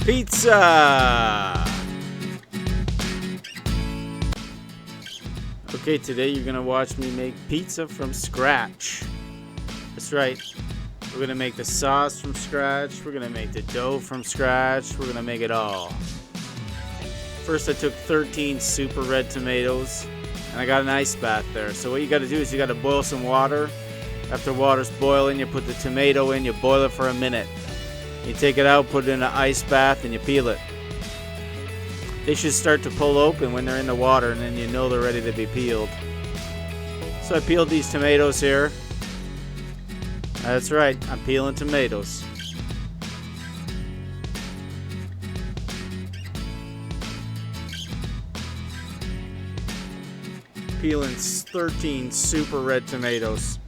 Pizza! Okay, today you're gonna watch me make pizza from scratch. That's right. We're gonna make the sauce from scratch. We're gonna make the dough from scratch. We're gonna make it all. First, I took 13 super red tomatoes, and I got an ice bath there. So what you gotta do is you gotta boil some water. After water's boiling, you put the tomato in, you boil it for a minute. You take it out, put it in an ice bath, and you peel it. They should start to pull open when they're in the water, and then you know they're ready to be peeled. So I peeled these tomatoes here. That's right, I'm peeling tomatoes. Peeling 13 super red tomatoes.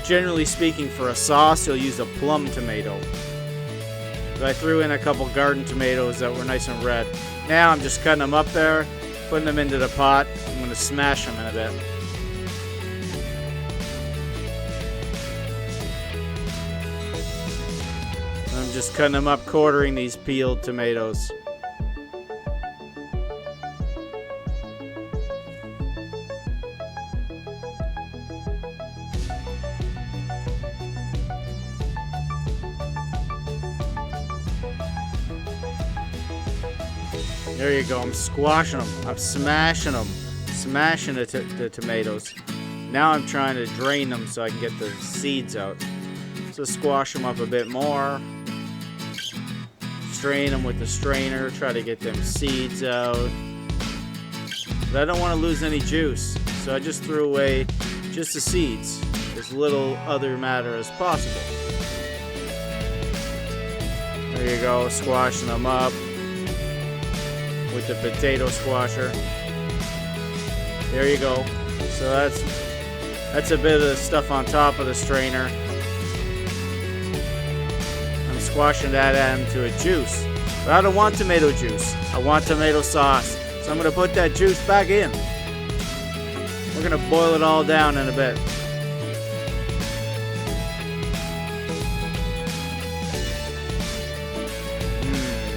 Generally speaking, for a sauce, you'll use a plum tomato. But I threw in a couple garden tomatoes that were nice and red. Now I'm just cutting them up there, putting them into the pot. I'm going to smash them in a bit. I'm just cutting them up, quartering these peeled tomatoes. There you go. I'm squashing them. I'm smashing them. Smashing the tomatoes. Now I'm trying to drain them so I can get the seeds out. So squash them up a bit more. Strain them with the strainer. Try to get them seeds out. But I don't want to lose any juice. So I just threw away just the seeds. As little other matter as possible. There you go. Squashing them up with the potato squasher. There you go. So that's a bit of the stuff on top of the strainer. I'm squashing that into a juice. But I don't want tomato juice. I want tomato sauce. So I'm going to put that juice back in. We're going to boil it all down in a bit.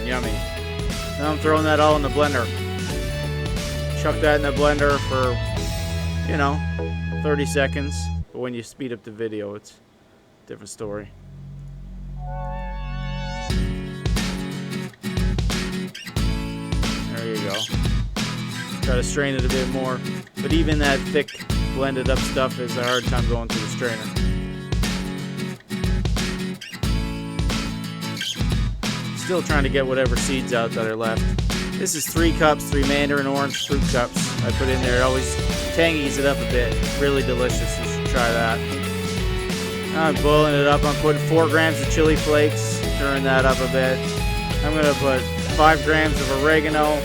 Yummy. Now I'm throwing that all in the blender. Chuck that in the blender for, 30 seconds. But when you speed up the video, it's a different story. There you go. Try to strain it a bit more. But even that thick, blended up stuff is a hard time going through the strainer. Still trying to get whatever seeds out that are left. This is 3 cups, 3 mandarin orange fruit cups I put in there. It always tangies it up a bit. Really delicious. You should try that. Now I'm boiling it up. I'm putting 4 grams of chili flakes, stirring that up a bit. I'm going to put 5 grams of oregano,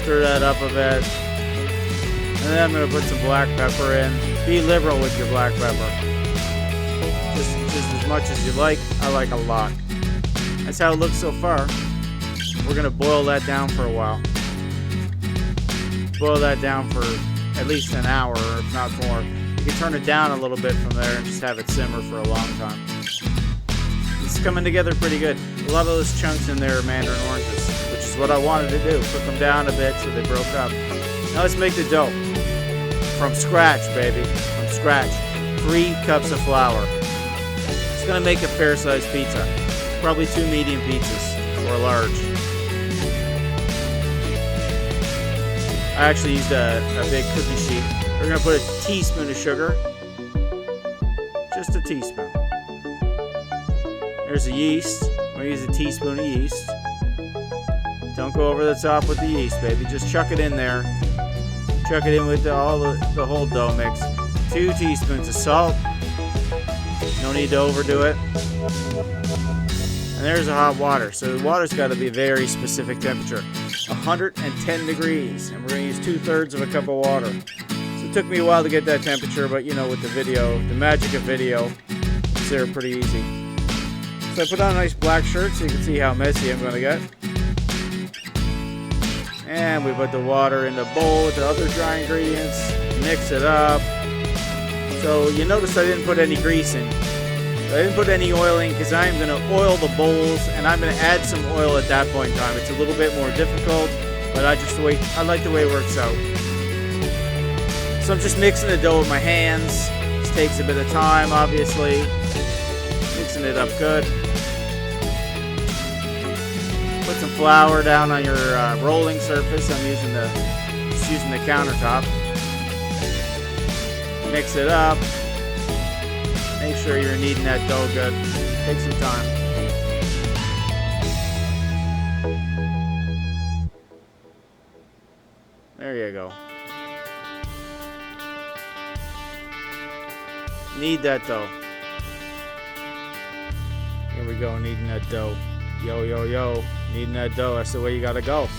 stir that up a bit. And then I'm going to put some black pepper in. Be liberal with your black pepper. Just as much as you like. I like a lot. That's how it looks so far. We're going to boil that down for a while. Boil that down for at least an hour, or if not more. You can turn it down a little bit from there and just have it simmer for a long time. It's coming together pretty good. A lot of those chunks in there are mandarin oranges, which is what I wanted to do. Cook them down a bit so they broke up. Now let's make the dough. From scratch, baby. From scratch. 3 cups of flour. It's going to make a fair-sized pizza. Probably 2 medium pizzas, or a large. I actually used a big cookie sheet. We're going to put a teaspoon of sugar. Just a teaspoon. There's the yeast. I'm going to use a teaspoon of yeast. Don't go over the top with the yeast, baby. Just chuck it in there. Chuck it in with the whole dough mix. 2 teaspoons of salt. No need to overdo it. And there's the hot water. So the water's got to be a very specific temperature. 110 degrees. And we're going to use 2/3 of a cup of water. So it took me a while to get that temperature, but with the video, the magic of video, it's there pretty easy. So I put on a nice black shirt so you can see how messy I'm going to get. And we put the water in the bowl with the other dry ingredients. Mix it up. So you notice I didn't put any grease in. I didn't put any oil in because I'm going to oil the bowls, and I'm going to add some oil at that point in time. It's a little bit more difficult, but I like the way it works out. So I'm just mixing the dough with my hands. This takes a bit of time, obviously. Mixing it up good. Put some flour down on your rolling surface. I'm just using the countertop. Mix it up. Make sure you're kneading that dough good. Take some time. There you go. Knead that dough. Here we go, kneading that dough. Yo, yo, yo. Kneading that dough. That's the way you gotta go.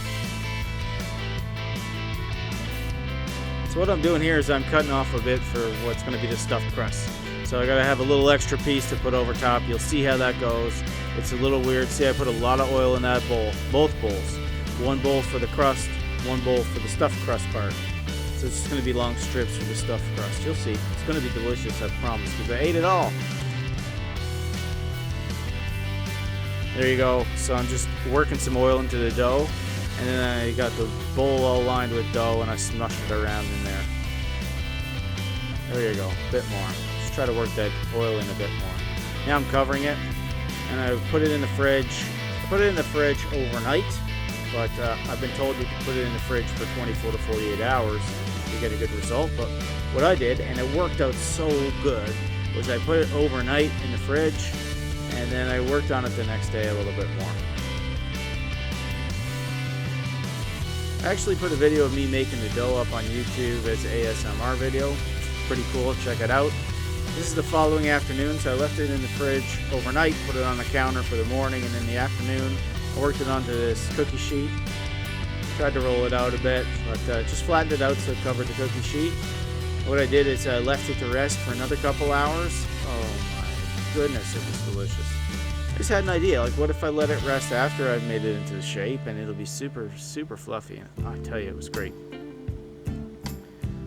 So what I'm doing here is I'm cutting off a bit for what's going to be the stuffed crust. So I got to have a little extra piece to put over top. You'll see how that goes. It's a little weird. See, I put a lot of oil in that bowl. Both bowls. One bowl for the crust, one bowl for the stuffed crust part. So it's just going to be long strips for the stuffed crust. You'll see. It's going to be delicious, I promise, because I ate it all. There you go. So I'm just working some oil into the dough. And then I got the bowl all lined with dough, and I smushed it around in there. There you go, a bit more. Just try to work that oil in a bit more. Now I'm covering it, and I put it in the fridge. I put it in the fridge overnight, but I've been told you can put it in the fridge for 24 to 48 hours to get a good result. But what I did, and it worked out so good, was I put it overnight in the fridge, and then I worked on it the next day a little bit more. I actually put a video of me making the dough up on YouTube as an ASMR video. Pretty cool, check it out. This is the following afternoon, so I left it in the fridge overnight, put it on the counter for the morning, and in the afternoon I worked it onto this cookie sheet. Tried to roll it out a bit, but just flattened it out so it covered the cookie sheet. What I did is I left it to rest for another couple hours. Oh my goodness, it was delicious. I just had an idea, like what if I let it rest after I've made it into the shape, and it'll be super, super fluffy. I tell you, it was great.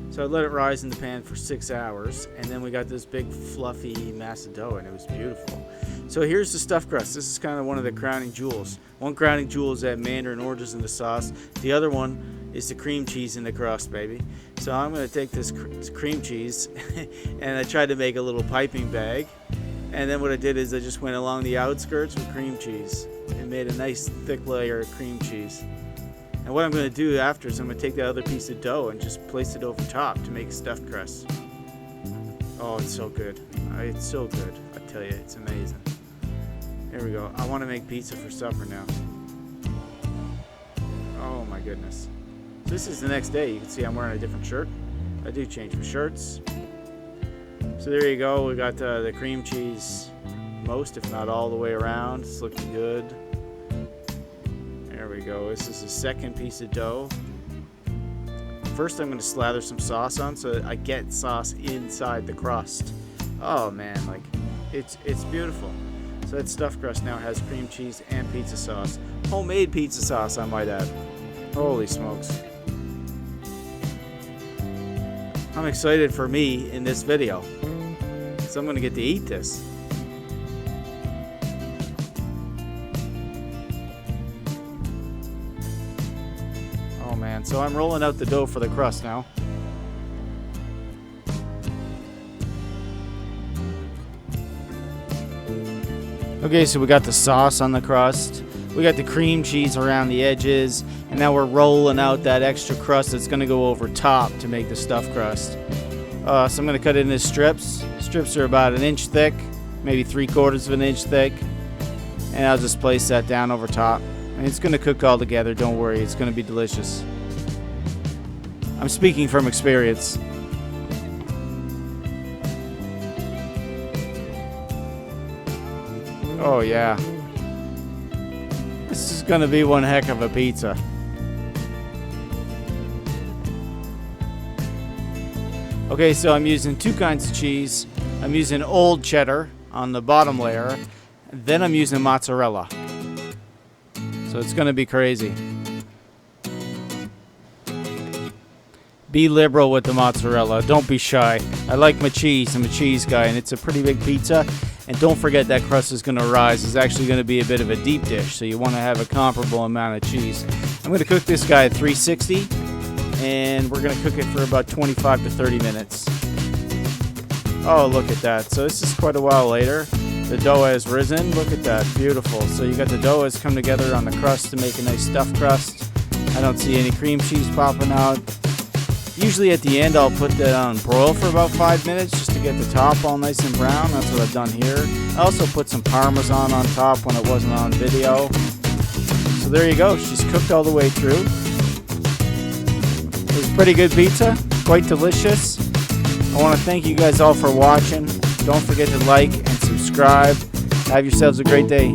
So I let it rise in the pan for 6 hours, and then we got this big fluffy mass of dough, and it was beautiful. So here's the stuffed crust. This is kind of one of the crowning jewels. One crowning jewel is that mandarin oranges in the sauce. The other one is the cream cheese in the crust, baby. So I'm going to take this cream cheese, and I tried to make a little piping bag. And then what I did is I just went along the outskirts with cream cheese and made a nice thick layer of cream cheese. And what I'm going to do after is I'm going to take that other piece of dough and just place it over top to make a stuffed crust. Oh, it's so good. It's so good. I tell you, it's amazing. There we go. I want to make pizza for supper now. Oh my goodness. So this is the next day. You can see I'm wearing a different shirt. I do change my shirts. So there you go, we got the cream cheese most, if not all the way around. It's looking good. There we go, this is the second piece of dough. First I'm going to slather some sauce on so that I get sauce inside the crust. Oh man, like, it's beautiful. So that stuffed crust now has cream cheese and pizza sauce. Homemade pizza sauce, I might add. Holy smokes. I'm excited for me in this video. So I'm going to get to eat this. Oh man, so I'm rolling out the dough for the crust now. Okay, so we got the sauce on the crust. We got the cream cheese around the edges. And now we're rolling out that extra crust that's going to go over top to make the stuffed crust. So I'm going to cut it into strips. Strips are about 1 inch thick, maybe 3/4 of an inch thick. And I'll just place that down over top. And it's going to cook all together, don't worry, it's going to be delicious. I'm speaking from experience. Oh yeah. This is going to be one heck of a pizza. Okay, so I'm using 2 kinds of cheese. I'm using old cheddar on the bottom layer. Then I'm using mozzarella. So it's going to be crazy. Be liberal with the mozzarella. Don't be shy. I like my cheese. I'm a cheese guy, and it's a pretty big pizza. And don't forget that crust is going to rise. It's actually going to be a bit of a deep dish, so you want to have a comparable amount of cheese. I'm going to cook this guy at 360, and we're going to cook it for about 25 to 30 minutes. Oh, look at that. So this is quite a while later. The dough has risen. Look at that. Beautiful. So you got the dough has come together on the crust to make a nice stuffed crust. I don't see any cream cheese popping out. Usually at the end I'll put that on broil for about 5 minutes just to get the top all nice and brown. That's what I've done here. I also put some Parmesan on top when it wasn't on video. So there you go. She's cooked all the way through. It was pretty good pizza. Quite delicious. I want to thank you guys all for watching. Don't forget to like and subscribe. Have yourselves a great day.